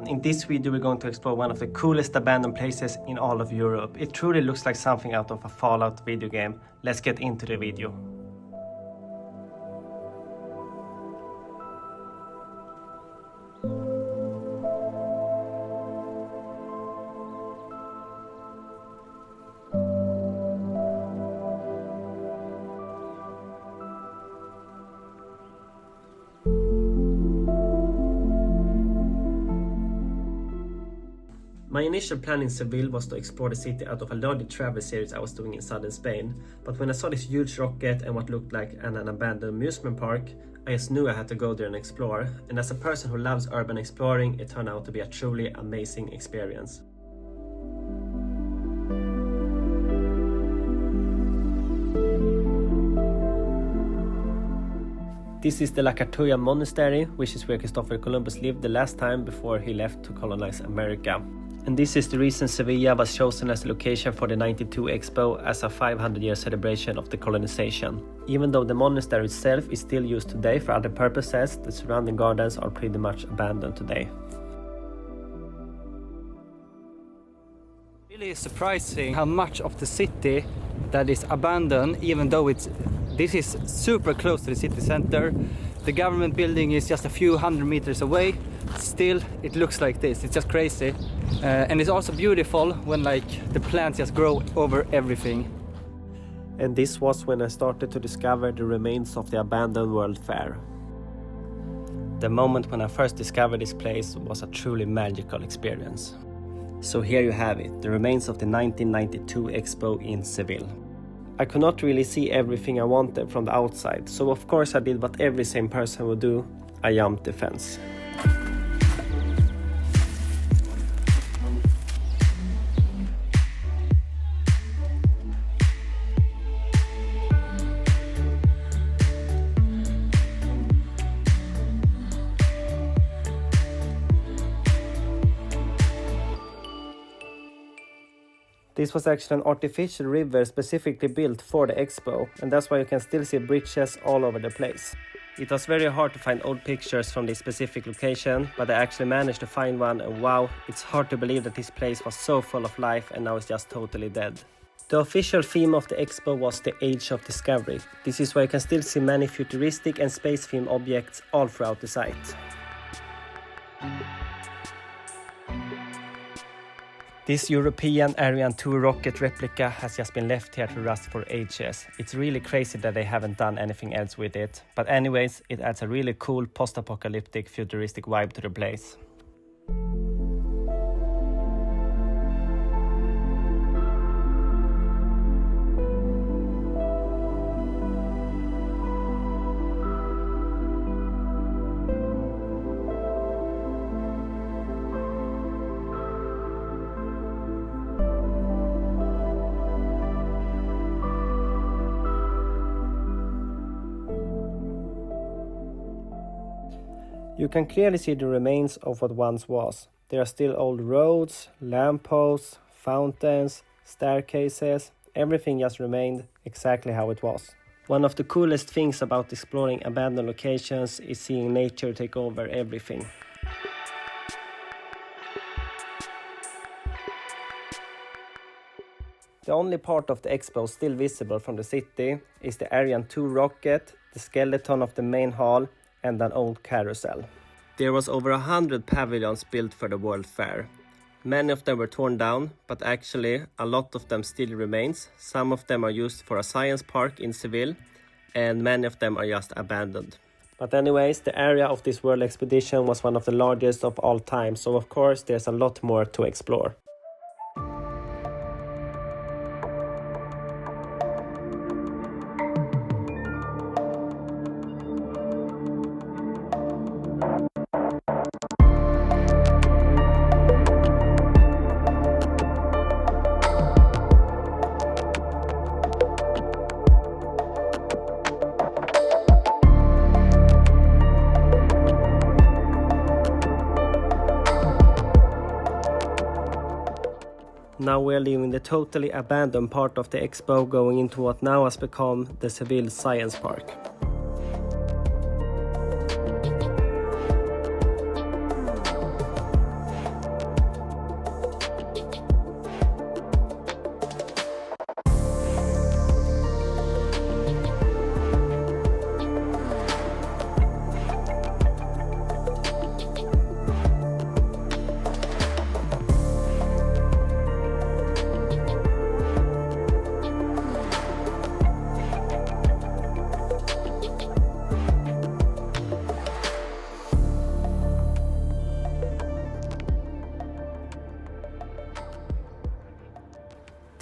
In this video we're going to explore one of the coolest abandoned places in all of Europe. It truly looks like something out of a Fallout video game. Let's get into the video. My initial plan in Seville was to explore the city out of a larger travel series I was doing in southern Spain, but when I saw this huge rocket and what looked like an abandoned amusement park, I just knew I had to go there and explore, and as a person who loves urban exploring, it turned out to be a truly amazing experience. This is the La Cartuja Monastery, which is where Christopher Columbus lived the last time before he left to colonize America. And this is the reason Seville was chosen as the location for the 92 Expo as a 500-year celebration of the colonization. Even though the monastery itself is still used today for other purposes, the surrounding gardens are pretty much abandoned today. Really surprising how much of the city that is abandoned, even though this is super close to the city center. The government building is just a few hundred meters away. Still, it looks like this. It's just crazy. And it's also beautiful when the plants just grow over everything. And this was when I started to discover the remains of the abandoned World Fair. The moment when I first discovered this place was a truly magical experience. So here you have it, the remains of the 1992 Expo in Seville. I could not really see everything I wanted from the outside, so of course I did what every sane person would do, I jumped the fence. This was actually an artificial river specifically built for the Expo, and that's why you can still see bridges all over the place. It was very hard to find old pictures from this specific location, but I actually managed to find one, and wow, it's hard to believe that this place was so full of life and now it's just totally dead. The official theme of the Expo was the Age of Discovery. This is why you can still see many futuristic and space-themed objects all throughout the site. This European Ariane 2 rocket replica has just been left here to rust for ages. It's really crazy that they haven't done anything else with it. But anyways, it adds a really cool post-apocalyptic futuristic vibe to the place. You can clearly see the remains of what once was. There are still old roads, lampposts, fountains, staircases. Everything just remained exactly how it was. One of the coolest things about exploring abandoned locations is seeing nature take over everything. The only part of the Expo still visible from the city is the Ariane 2 rocket, the skeleton of the main hall, and an old carousel. There was over 100 pavilions built for the World Fair. Many of them were torn down, but actually a lot of them still remains. Some of them are used for a science park in Seville, and many of them are just abandoned. But anyways, the area of this world expedition was one of the largest of all time, so of course there's a lot more to explore. Now we are leaving the totally abandoned part of the Expo, going into what now has become the Seville Science Park.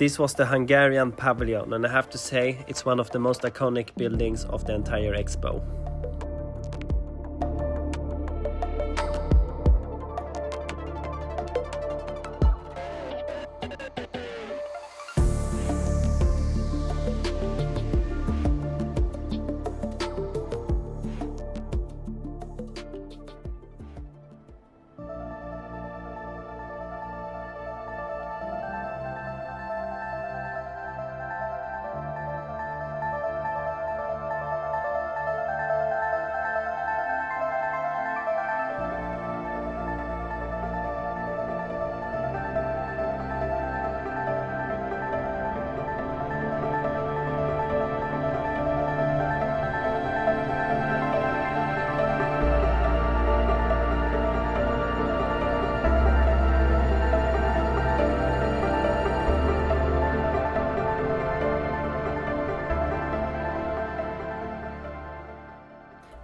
This was the Hungarian pavilion, and I have to say it's one of the most iconic buildings of the entire Expo.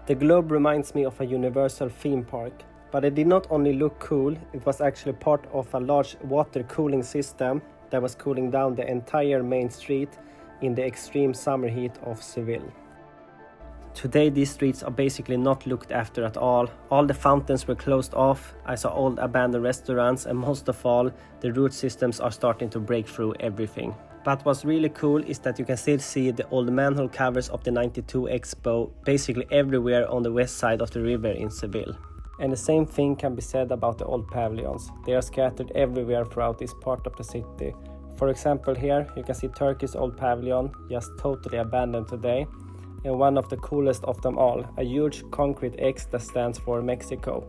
The globe reminds me of a Universal theme park, but it did not only look cool, it was actually part of a large water cooling system that was cooling down the entire main street in the extreme summer heat of Seville. Today these streets are basically not looked after at all. All the fountains were closed off, I saw old abandoned restaurants, and most of all, the root systems are starting to break through everything. But what's really cool is that you can still see the old manhole covers of the '92 Expo basically everywhere on the west side of the river in Seville. And the same thing can be said about the old pavilions. They are scattered everywhere throughout this part of the city. For example, here you can see Turkey's old pavilion, just totally abandoned today. And one of the coolest of them all, a huge concrete X that stands for Mexico.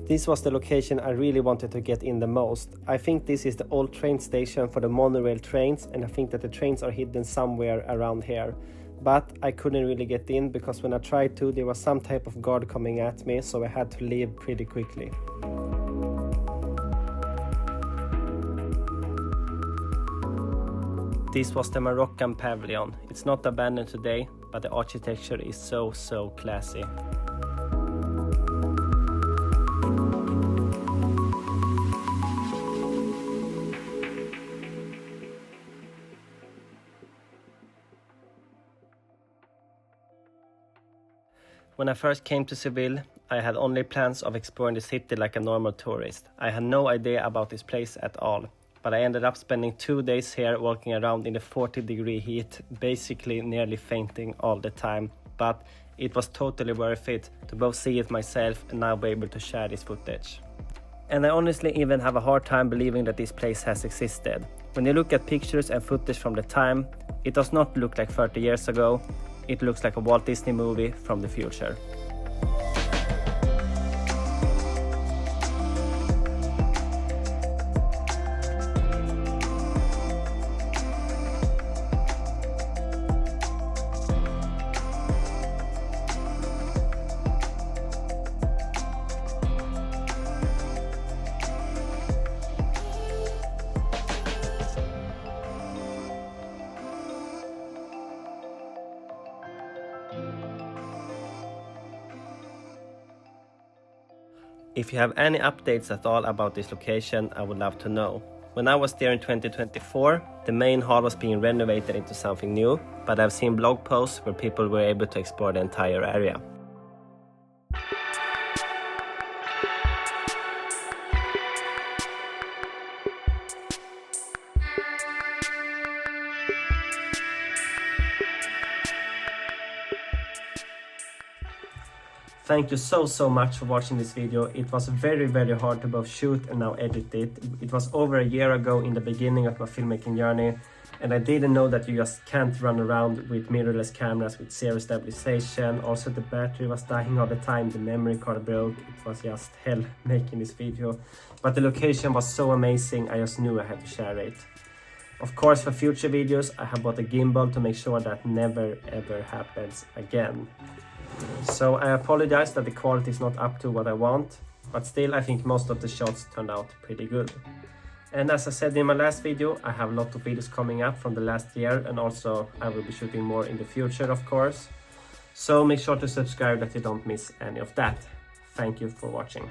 This was the location I really wanted to get in the most. I think this is the old train station for the monorail trains, and I think that the trains are hidden somewhere around here. But I couldn't really get in because when I tried to, there was some type of guard coming at me, so I had to leave pretty quickly. This was the Moroccan pavilion. It's not abandoned today, but the architecture is so classy. When I first came to Seville, I had only plans of exploring the city like a normal tourist. I had no idea about this place at all, but I ended up spending 2 days here walking around in the 40-degree heat, basically nearly fainting all the time. But it was totally worth it to both see it myself and now be able to share this footage. And I honestly even have a hard time believing that this place has existed. When you look at pictures and footage from the time, it does not look like 30 years ago. It looks like a Walt Disney movie from the future. If you have any updates at all about this location, I would love to know. When I was there in 2024, the main hall was being renovated into something new, but I've seen blog posts where people were able to explore the entire area. Thank you so much for watching this video. It was very hard to both shoot and now edit it. It was over a year ago in the beginning of my filmmaking journey, and I didn't know that you just can't run around with mirrorless cameras with zero stabilization. Also, the battery was dying all the time, the memory card broke. It was just hell making this video. But the location was so amazing, I just knew I had to share it. Of course, for future videos, I have bought a gimbal to make sure that never ever happens again. So I apologize that the quality is not up to what I want, but still I think most of the shots turned out pretty good. And as I said in my last video, I have a lot of videos coming up from the last year, and also I will be shooting more in the future, of course. So make sure to subscribe that you don't miss any of that. Thank you for watching.